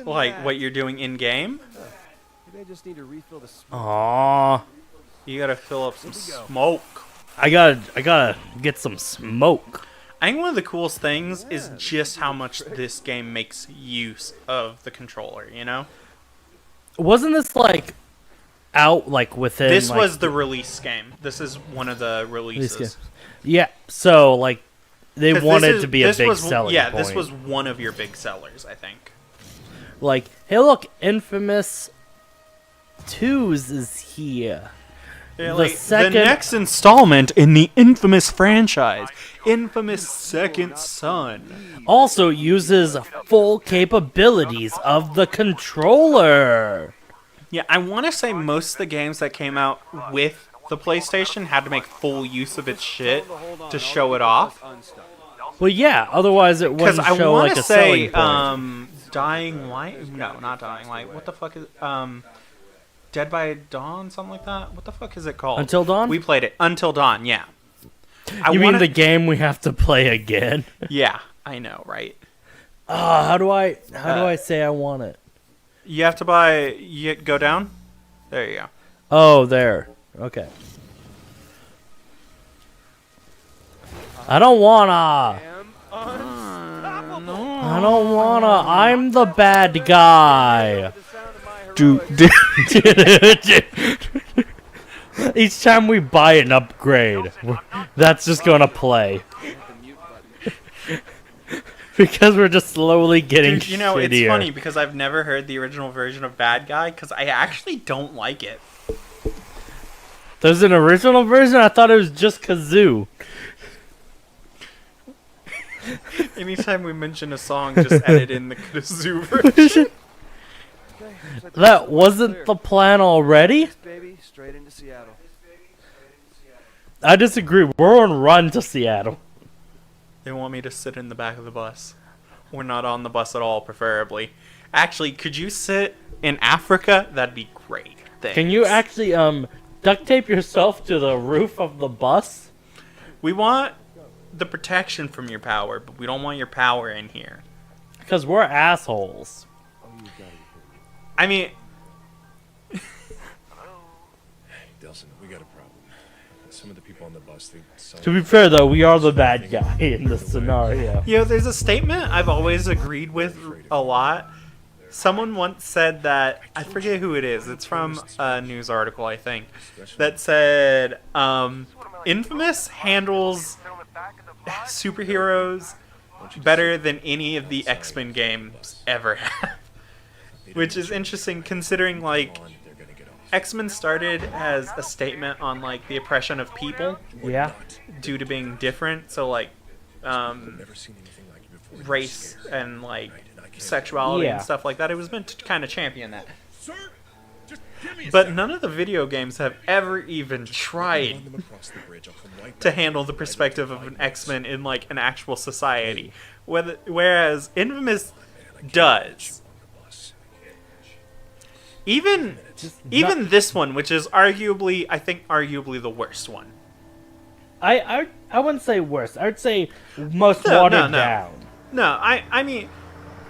Like what you're doing in game? Maybe I just need to refill the smoke. Aww. You gotta fill up some smoke. I gotta get some smoke. I think one of the coolest things is just how much this game makes use of the controller, you know? Wasn't this like out like within This like, was the release game. This is one of the releases. Yeah, so like they 'Cause wanted to be a big was, selling Yeah, point. this was one of your big sellers, I think. Like, hey look, Infamous 2's is here. Yeah, The like, second- the next installment in the Infamous franchise, Infamous Second Son. Also uses full capabilities of the controller. Yeah, I want to say most of the games that came out with the PlayStation had to make full use of its shit to show it off. Well, yeah, otherwise it Because wouldn't I show want like to a selling say, point. Dying Light? No, not Dying Light. What the fuck is Dead by Dawn? Something like that? What the fuck is it called? Until Dawn? We played it. Until Dawn, yeah. You mean the game we have to play again? Yeah, I know, right? How do I say I want it? You have to buy. You go down. There you go. Oh, there. Okay. I don't wanna. I don't wanna. I'm the bad guy. Each time we buy an upgrade, that's just gonna play. Because we're just slowly getting Dude, you know, shittier. it's funny because I've never heard the original version of Bad Guy because I actually don't like it. There's an original version? I thought it was just Kazoo. Anytime we mention a song, just edit in the kazoo version. That wasn't the plan already? Baby, straight into Seattle. I disagree. We're on run to Seattle. They want me to sit in the back of the bus. Or not on the bus at all, preferably. Actually, could you sit in Africa? That'd be great. Thanks. Can you actually duct tape yourself to the roof of the bus? We want the protection from your power, but we don't want your power in here. Because we're assholes. I mean, Delson, we got a problem. Some of the people on the bus, they To be fair though, we are the bad guy in this scenario. you know, there's a statement I've always agreed with a lot. Someone once said that, I forget who it is, it's from a news article, I think, that said, Infamous handles superheroes better than any of the X-Men games ever have. Which is interesting considering, like, X-Men started as a statement on, like, the oppression of people Yeah. due to being different. So, like, race and, like, sexuality and stuff like that. It was meant to kind of champion that. But none of the video games have ever even tried to handle the perspective of an X-Men in, like, an actual society. Whereas Infamous does. Even this one, which is arguably, I think, the worst one. I wouldn't say worse. I would say most watered down. No, I mean,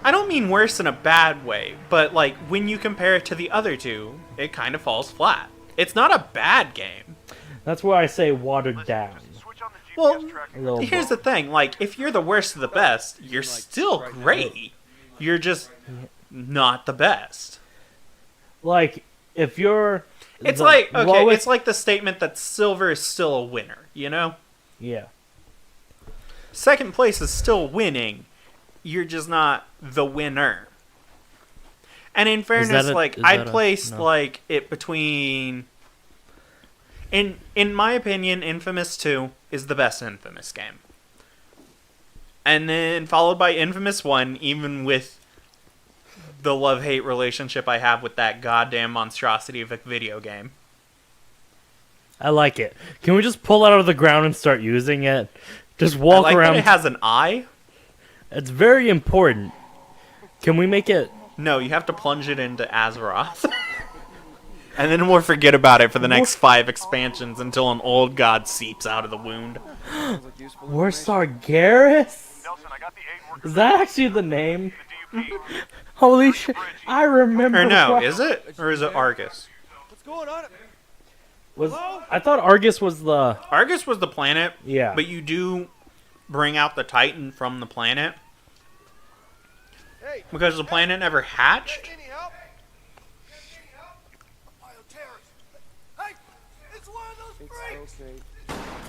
I don't mean worse in a bad way, but like when you compare it to the other two, it kind of falls flat. It's not a bad game. That's where I say watered down. Well, A little here's bit. the thing, like if you're the worst of the best, you're still great. You're just not the best. Like, if you're... It's the like, okay, lowest- it's like the statement that silver is still a winner, you know? Yeah. Second place is still winning. You're just not the winner. And in fairness, like I placed like it between. In my opinion, Infamous 2 is the best Infamous game. And then followed by Infamous 1, even with the love-hate relationship I have with that goddamn monstrosity of a video game. I like it. Can we just pull it out of the ground and start using it? Just walk I like around. that it has an eye. It's very important. Can we make it... No, you have to plunge it into Azeroth. And then we'll forget about it for the next 5 expansions until an old god seeps out of the wound. We're Sargeras? Is that actually the name? Holy shit! I remember. Or no, is it? Or is it Argus? What's going on? I thought Argus was the... Argus was the planet. Yeah. But you do bring out the Titan from the planet. Hey, Because the planet never hatched. any help? Bioterrorist. Hey, it's one of those freaks. Okay.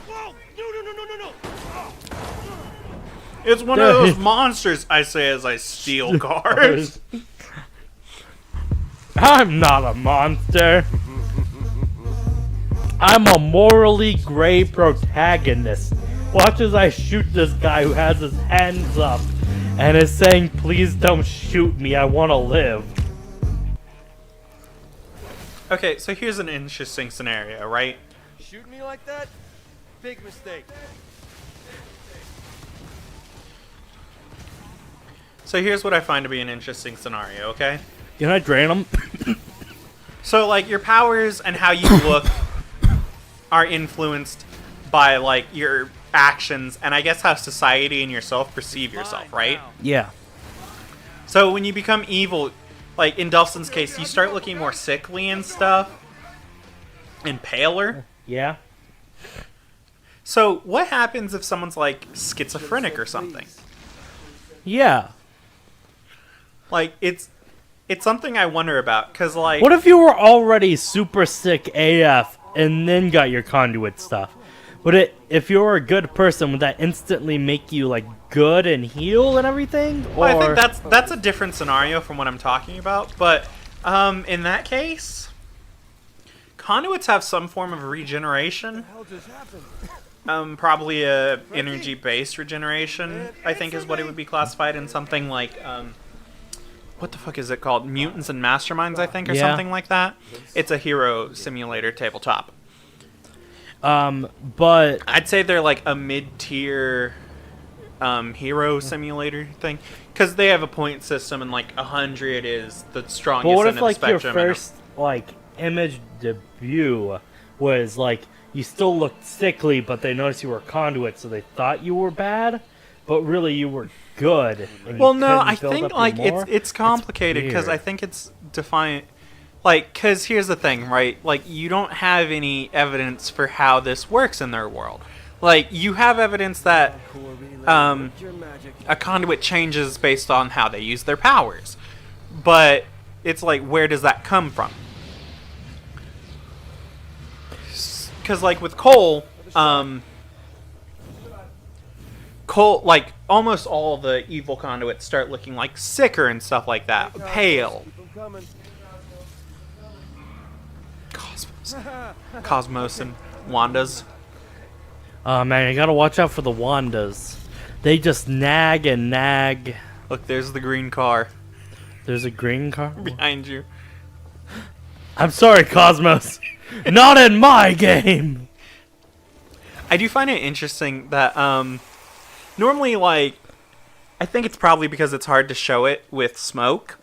Whoa! No! It's one of those monsters, I say as I steal cars. I'm not a monster. I'm a morally gray protagonist. Watch as I shoot this guy who has his hands up and is saying, please don't shoot me, I want to live. Okay, so here's an interesting scenario, right? Shooting me like that? Big mistake. So here's what I find to be an interesting scenario, okay? Can I drain him? So, like, your powers and how you look are influenced by, like, your actions and I guess how society and yourself perceive yourself, right? Yeah. So when you become evil, like in Dustin's case, you start looking more sickly and stuff. And paler. Yeah. So what happens if someone's like schizophrenic or something? Yeah. Like it's something I wonder about, cause like what if you were already super sick AF and then got your conduit stuff? If you were a good person, would that instantly make you like good and heal and everything? Or... Well, I think that's a different scenario from what I'm talking about. But in that case, conduits have some form of regeneration. What the hell just happened? Probably a energy-based regeneration, I think is what it would be classified in, something like what the fuck is it called? Mutants and Masterminds, I think, or something like that. It's a hero simulator tabletop. But I'd say they're like a mid-tier hero simulator thing, because they have a point system and like 100 is the strongest. But what end if of the like your spectrum first like image debut was like you still looked sickly, but they noticed you were a conduit, so they thought you were bad, but really you were good. And well, you no, couldn't I build think up like your more? it's complicated because I weird. think it's defined. Like, because here's the thing, right? Like, you don't have any evidence for how this works in their world. Like, you have evidence that a conduit changes based on how they use their powers. But it's like, where does that come from? Because, like, with Cole, like, almost all the evil conduits start looking, like, sicker and stuff like that. Pale. Keep 'em coming. Cosmos and Wanda's. Oh man, you gotta watch out for the Wandas. They just nag and nag. Look, there's the green car There's a green car. behind you. I'm sorry, Cosmos. Not in my game. I do find it interesting that normally, like, I think it's probably because it's hard to show it with smoke,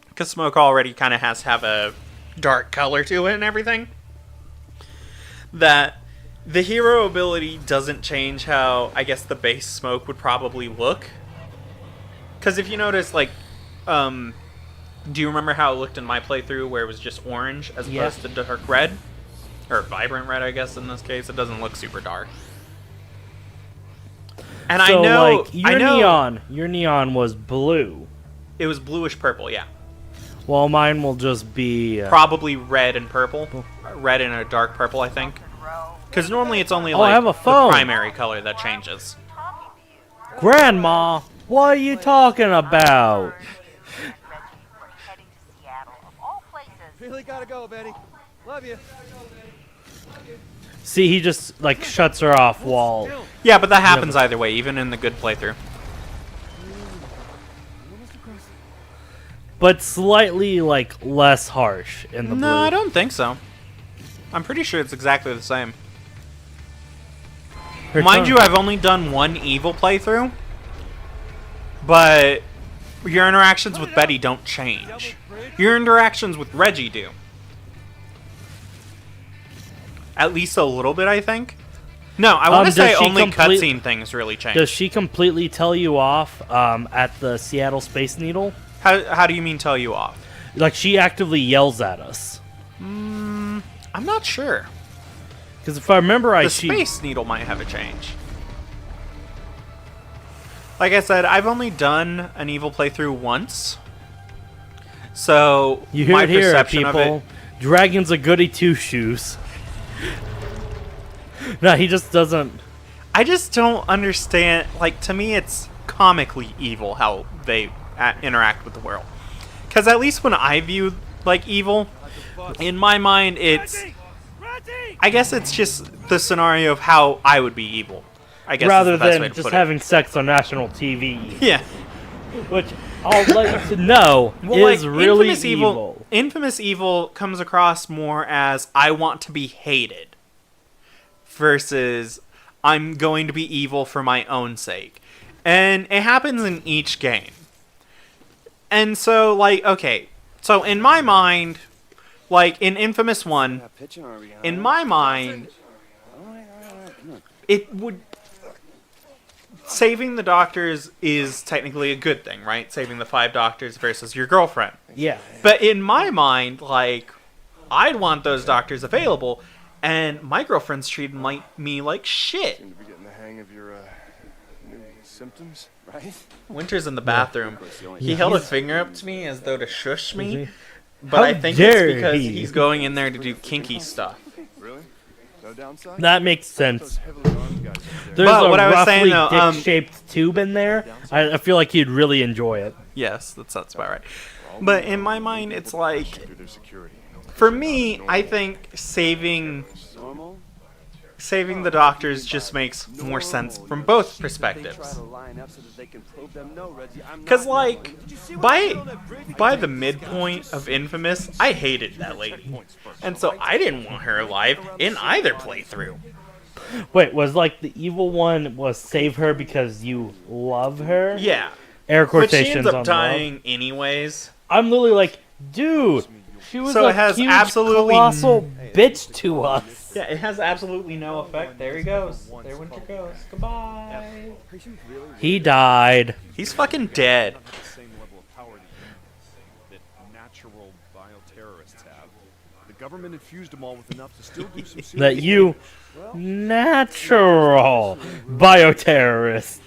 because smoke already kind of has to have a dark color to it and everything, that the hero ability doesn't change how I guess the base smoke would probably look. Because if you notice, like, do you remember how it looked in my playthrough where it was just orange as opposed to dark red? Or vibrant red, I guess, in this case. It doesn't look super dark. And So I know, like your neon was blue. it was bluish purple, yeah. Well, mine will just be Probably red and purple. Red and a dark purple, I think. Because normally it's only I like have a the phone. primary color that changes. Grandma. What are you talking about? Really gotta go, Betty. Love you. See, he just like shuts her off while. Yeah, but that happens either way, even in the good playthrough. But slightly like less harsh in the blue. No, I don't think so. I'm pretty sure it's exactly the same. Her Mind tongue- you, I've only done one evil playthrough, but your interactions with Betty don't change. Your interactions with Reggie do. At least a little bit, I think. No, I want to say does she only complete- cutscene things really change. Does she completely tell you off at the Seattle Space Needle? How do you mean tell you off? Like, she actively yells at us. I'm not sure. Because if I remember right, The Space Needle might have a change. Like I said, I've only done an evil playthrough once. So, you hear my it here, perception people. of it... Dragon's a goody two-shoes. No, he just doesn't... I just don't understand. Like, to me, it's comically evil how they interact with the world. Because at least when I view, like, evil, in my mind, it's... I guess it's just the scenario of how I would be evil. I guess rather is the best way than to just put it. having sex on national TV. Yeah. Which I'll let you know is really evil. Infamous evil comes across more as I want to be hated versus I'm going to be evil for my own sake. And it happens in each game. And so, like, okay. So in my mind, like in Infamous 1, in my mind, it would... Saving the doctors is technically a good thing, right? Saving the 5 doctors versus your girlfriend. Yeah. But in my mind, like, I'd want those doctors available, and my girlfriend's treating me like shit. Seem to be getting the hang of your new symptoms, right? Winter's in the bathroom. He held a finger up to me as though to shush me, but How I think dare it's because he. he's going in there to do kinky stuff. Really? No downside? That makes Those sense. heavily armed guys up there. There's But a what I was roughly saying, though, dick-shaped tube in there. I feel like you'd really enjoy it. Yes, that's about right. But in my mind, it's like, Through their security. for me, I think saving Normal? the doctors just makes more sense from both perspectives. Because, like, by the midpoint of Infamous, I hated that lady. And so I didn't want her alive in either playthrough. Wait, was like the evil one was save her because you love her? Yeah. Air But she quotations ends on up dying anyways. I'm literally like, dude, she was So a it has huge, absolutely colossal bitch to us. Yeah, it has absolutely no effect. There he goes. There Winter goes. Goodbye. He died. He's fucking dead. The same level of power that natural bioterrorists have. The government infused them all with enough to still do some serious That you, natural bioterrorists,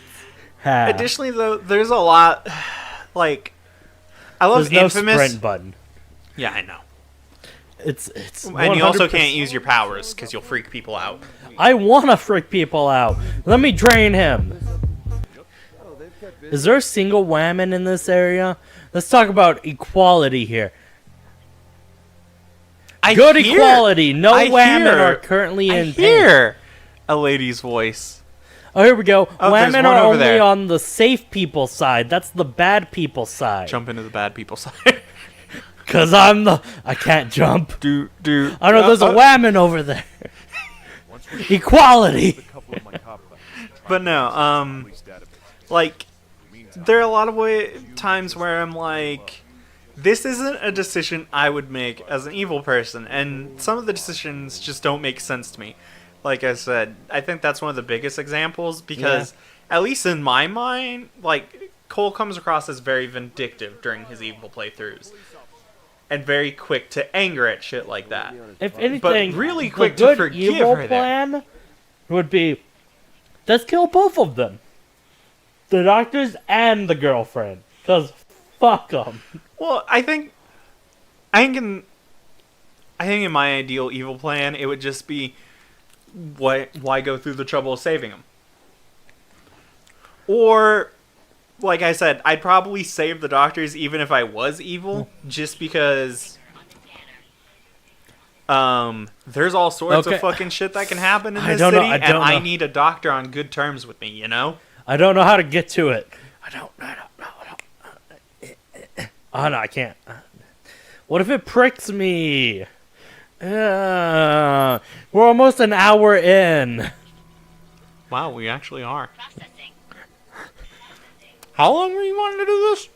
have. Additionally, though, there's a lot, like, I love There's no Infamous. sprint button. Yeah, I know. It's And you also 100%. can't use your powers because you'll freak people out. I want to freak people out. Let me drain him. Is there a single whammon in this area? Let's talk about equality here. Good equality. No whammon are currently in pain. hear a lady's voice. Oh, here we go. Oh, there's Whammon one are over only there. on the safe people side. That's the bad people side. Jump into the bad people side. Cause I can't jump. do. I know there's a whammon over there. Equality. couple of my cop buddies. But no, Police database. like, there are a lot of times where I'm like, this isn't a decision I would make as an evil person, and some of the decisions just don't make sense to me. Like I said, I think that's one of the biggest examples because, at least in my mind, like, Cole comes across as very vindictive during his evil playthroughs. And very quick to anger at shit like that. If anything, really the quick to good forgive evil her there. plan would be, let's kill both of them. The doctors and the girlfriend. Cause fuck them. Well, I think in my ideal evil plan, it would just be, why go through the trouble of saving him? Or, like I said, I'd probably save the doctors even if I was evil, just because there's all sorts of fucking shit that can happen in this city, and I need a doctor on good terms with me, you know? I don't know how to get to it. I don't. Oh no, I can't. What if it pricks me? We're almost an hour in. Wow, we actually are. How long were you wanting to do this?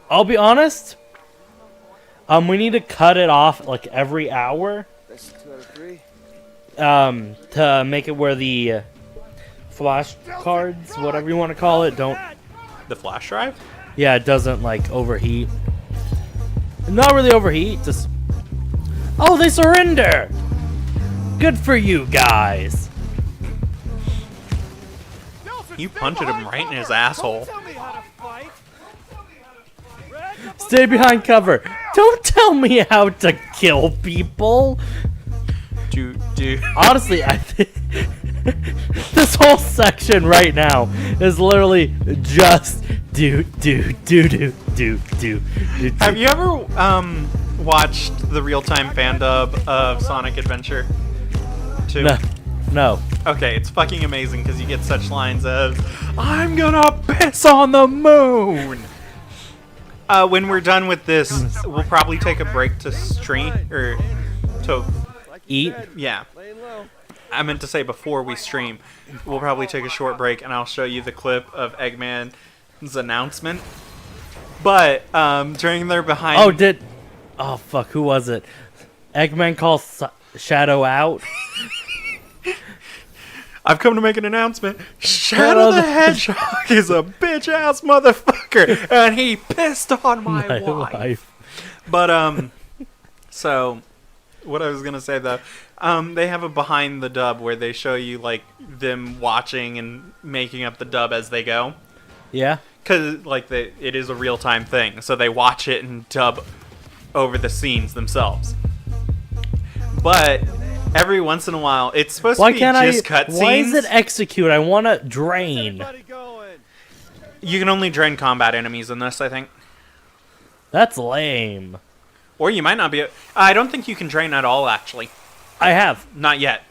I'll be honest. We need to cut it off like every hour. That's 2 out of 3. To make it where the flash cards, whatever you want to call it, don't. The flash drive? Yeah, it doesn't like overheat. Not really overheat, just... Oh, they surrender! Good for you guys. You punched him right in his asshole. Stay behind cover. Don't tell me how to kill people. Dude. Honestly, I think this whole section right now is literally just do. Have you ever watched the real-time fan dub of Sonic Adventure 2? No. Okay, it's fucking amazing because you get such lines as "I'm gonna piss on the moon." When we're done with this, we'll probably take a break to stream or to Eat. Yeah. I meant to say before we stream, we'll probably take a short break and I'll show you the clip of Eggman's announcement. But during their behind. Oh fuck! Who was it? Eggman calls Shadow out. I've come to make an announcement. Shadow the Hedgehog is a bitch ass motherfucker, and he pissed on my wife. But so what I was gonna say though, they have a behind the dub where they show you like them watching and making up the dub as they go. Yeah. Cause like it is a real time thing, so they watch it and dub over the scenes themselves. But every once in a while, it's supposed to be just cutscenes. Why is it execute? I want to drain. You can only drain combat enemies in this, I think. That's lame. Or you might not be. I don't think you can drain at all, actually. I have. Not yet.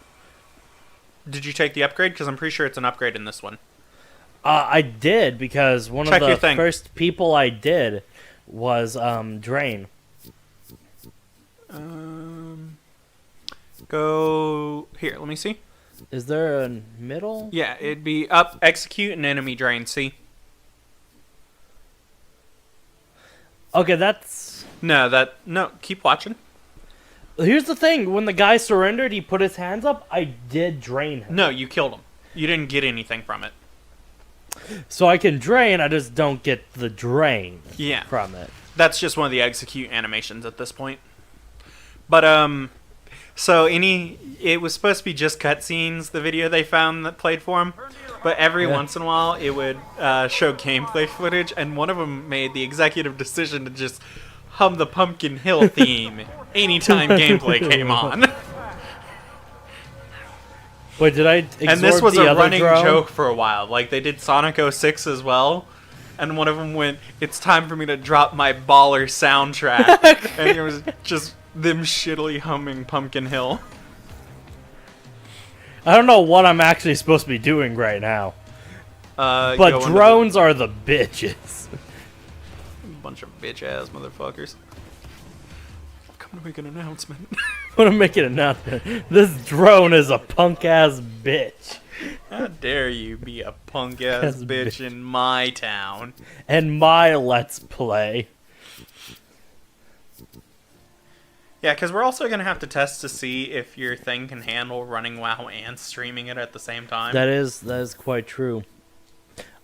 Did you take the upgrade? Because I'm pretty sure it's an upgrade in this one. I did, because one Check of the first people I did was drain. Go here. Let me see. Is there a middle? Yeah, it'd be up, execute, and enemy drain. See? Okay, that's... No, keep watching. Here's the thing. When the guy surrendered, he put his hands up. I did drain him. No, you killed him. You didn't get anything from it. So I can drain, I just don't get the drain from it. That's just one of the execute animations at this point. But, so it was supposed to be just cutscenes, the video they found that played for him. But every once in a while, it would show gameplay footage, and one of them made the executive decision to just hum the Pumpkin Hill theme anytime gameplay came on. Wait, did I absorb And this was the a other running drone? joke for a while. Like, they did Sonic 06 as well. And one of them went, "It's time for me to drop my baller soundtrack." And it was just them shittily humming Pumpkin Hill. I don't know what I'm actually supposed to be doing right now. But drones are the bitches. Bunch of bitch-ass motherfuckers. Come to make an announcement. I'm gonna make an announcement. This drone is a punk-ass bitch. How dare you be a punk-ass bitch in my town. And my Let's Play. Yeah, because we're also going to have to test to see if your thing can handle running WoW and streaming it at the same time. That is quite true.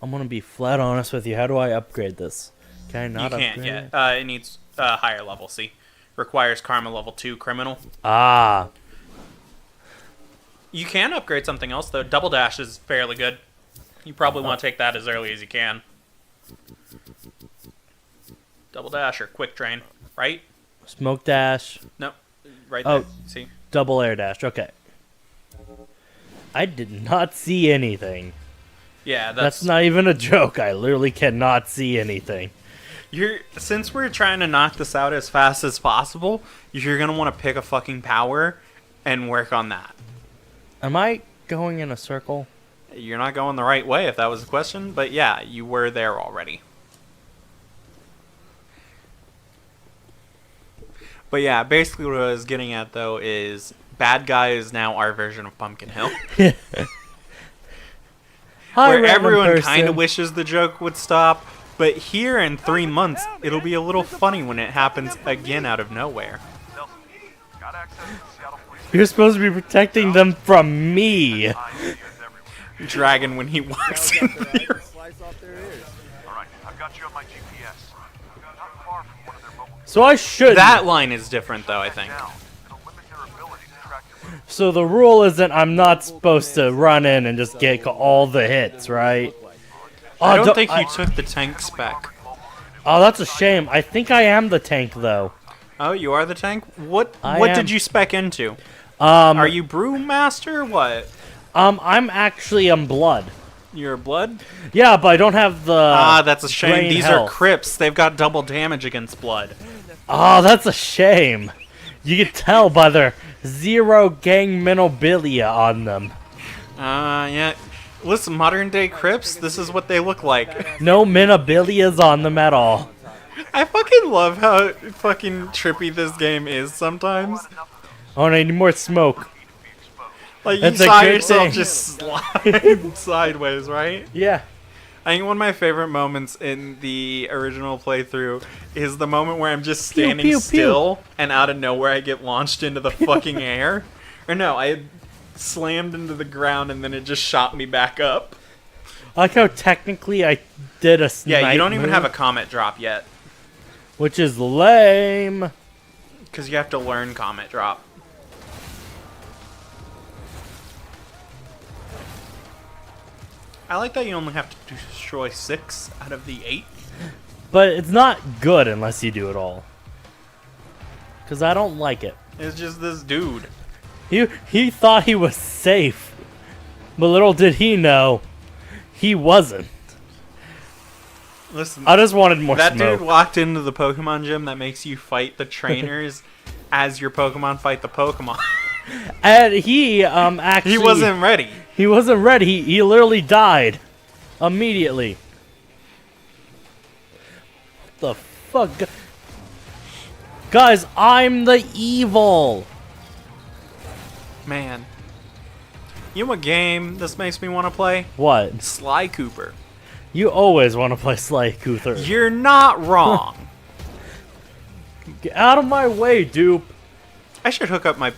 I'm going to be flat honest with you. How do I upgrade this? Can I not upgrade it? You can't yet. It needs higher level, see. Requires Karma level 2 criminal. Ah. You can upgrade something else, though. Double Dash is fairly good. You probably want to take that as early as you can. Double Dash or Quick Drain, right? Smoke Dash. No, right there. See? Double Air Dash. Okay. I did not see anything. Yeah, that's not even a joke. I literally cannot see anything. Since we're trying to knock this out as fast as possible, you're going to want to pick a fucking power and work on that. Am I going in a circle? You're not going the right way if that was the question, but yeah, you were there already. But yeah, basically what I was getting at though is bad guy is now our version of Pumpkin Hill. Where everyone kind of wishes the joke would stop, but here in 3 months, it'll be a little funny when it happens again out of nowhere. You're supposed to be protecting them from me. Dragon when he walks in here. Alright, I've got you on my GPS. So I should. That line is different, though, I think. So the rule isn't I'm not supposed to run in and just get all the hits, right? I don't think you took the tank spec. Oh, that's a shame. I think I am the tank, though. Oh, you are the tank? What did you spec into? Are you Brewmaster or what? I'm actually blood. You're blood? Yeah, but I don't have the that's a shame. These health. are crypts. They've got double damage against blood. Oh, that's a shame. You can tell by their 0 gang memorabilia on them. Yeah. Listen, modern day crypts, this is what they look like. No memorabilias on them at all. I fucking love how fucking trippy this game is sometimes. Oh, I need more smoke. Like, That's you a saw good yourself thing. just slide sideways, right? Yeah. I think one of my favorite moments in the original playthrough is the moment where I'm just standing pew, pew. still and out of nowhere I get launched into the fucking air. Or no, I had slammed into the ground and then it just shot me back up. I like how technically I did a snipe Yeah, you don't even move, have a comet drop yet. which is lame. Because you have to learn comet drop. I like that you only have to destroy 6 out of the 8. But it's not good unless you do it all. Because I don't like it. It's just this dude. He thought he was safe. But little did he know, he wasn't. Listen, I just wanted more that smoke. dude walked into the Pokemon gym that makes you fight the trainers as your Pokemon fight the Pokemon. And he actually... He wasn't ready. He wasn't ready. He literally died. Immediately. What the fuck? Guys, I'm the evil. Man. You know what game this makes me want to play? What? Sly Cooper. You always want to play Sly Cooper. You're not wrong. Get out of my way, dupe. I should hook up my...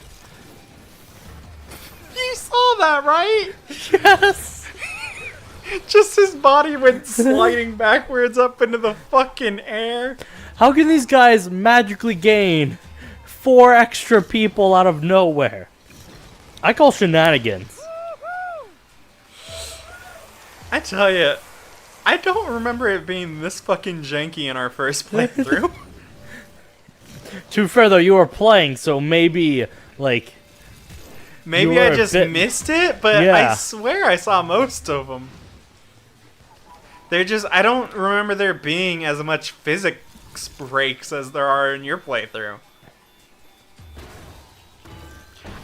You saw that, right? Yes. Just his body went sliding backwards up into the fucking air. How can these guys magically gain 4 extra people out of nowhere? I call shenanigans. I tell you, I don't remember it being this fucking janky in our first playthrough. To be fair though, you were playing, so maybe like Maybe you were I a just bit- missed it, but Yeah. I swear I saw most of them. They're just, I don't remember there being as much physics breaks as there are in your playthrough.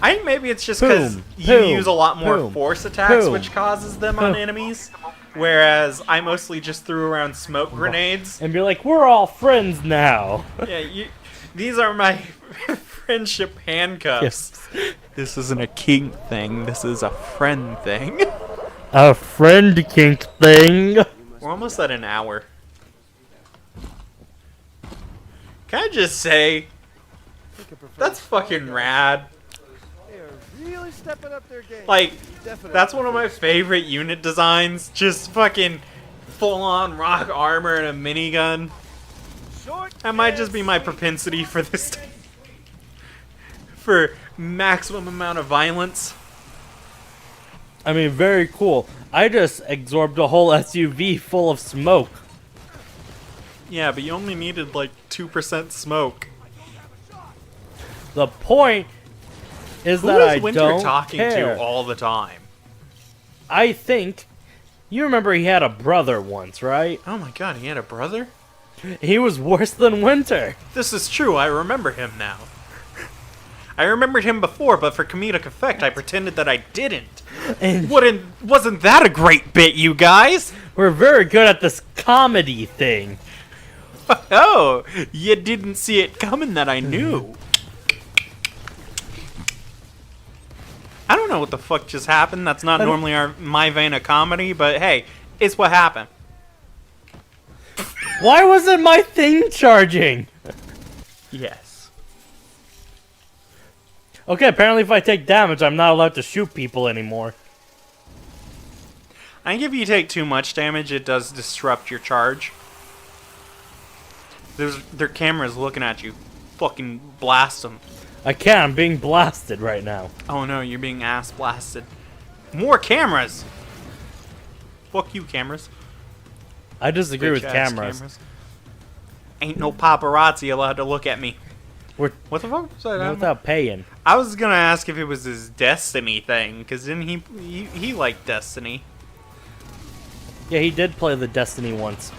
I think maybe it's just because Boom, you boom, use a lot more boom, force attacks, boom, which causes them on boom. enemies, whereas I mostly just threw around smoke grenades. and be like, we're all friends now. Yeah, these are my friendship handcuffs. This isn't a kink thing, this is a friend thing. A friend kink thing. We're almost at an hour. Can I just say, that's fucking rad. Really stepping up their game. Like, that's one of my favorite unit designs. Just fucking full-on rock armor and a minigun. That might just be my propensity for this for maximum amount of violence. I mean, very cool. I just absorbed a whole SUV full of smoke. Yeah, but you only needed like 2% smoke. The point is Who that I is Winter don't talking care. to all the time? I think you remember he had a brother once, right? Oh my god, he had a brother? He was worse than Winter. This is true, I remember him now. I remembered him before, but for comedic effect, I pretended that I didn't. And Wasn't that a great bit, you guys? we're very good at this comedy thing. Oh, you didn't see it coming that I knew. I don't know what the fuck just happened. That's not normally my vein of comedy, but hey, it's what happened. Why wasn't my thing charging? Yes. Okay, apparently if I take damage, I'm not allowed to shoot people anymore. I think if you take too much damage, it does disrupt your charge. Their cameras looking at you. Fucking blast them. I can't. I'm being blasted right now. Oh no, you're being ass blasted. More cameras. Fuck you, cameras. I disagree with Bitch-ass cameras. Ain't no paparazzi allowed to look at me. We're What the fuck was that? without paying. I was gonna ask if it was his Destiny thing, because didn't he liked Destiny? Yeah, he did play the Destiny once.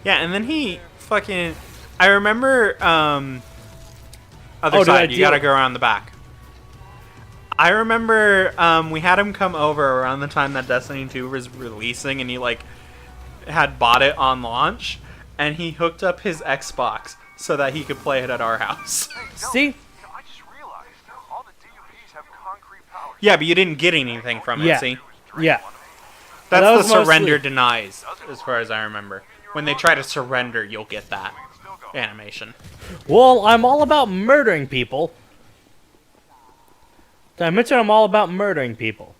Yeah, and then he fucking. I remember. Other Oh, side. You gotta go around the back. I remember we had him come over around the time that Destiny 2 was releasing, and he like had bought it on launch, and he hooked up his Xbox so that he could play it at our house. See? I just realized all the DUPs have concrete power. Yeah, but you didn't get anything from it. Yeah. See, Yeah. that's That the was mostly- surrender denies, as far as I remember. When they try to surrender, you'll get that animation. Well, I'm all about murdering people. Did I mention I'm all about murdering people?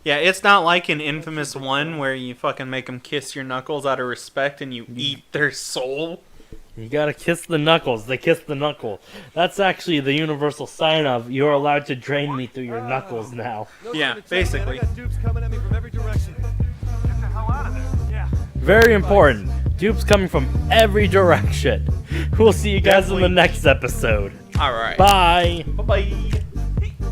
Yeah, it's not like in Infamous 1 where you fucking make them kiss your knuckles out of respect and you eat their soul. You gotta kiss the knuckles. They kiss the knuckle. That's actually the universal sign of you're allowed to drain me through your knuckles now. Yeah, basically. I got dupes coming at me from every direction. Get the hell out of there. Yeah. Very important. Dupes coming from every direction. We'll see you guys in the next episode. Alright. Bye. Bye-bye.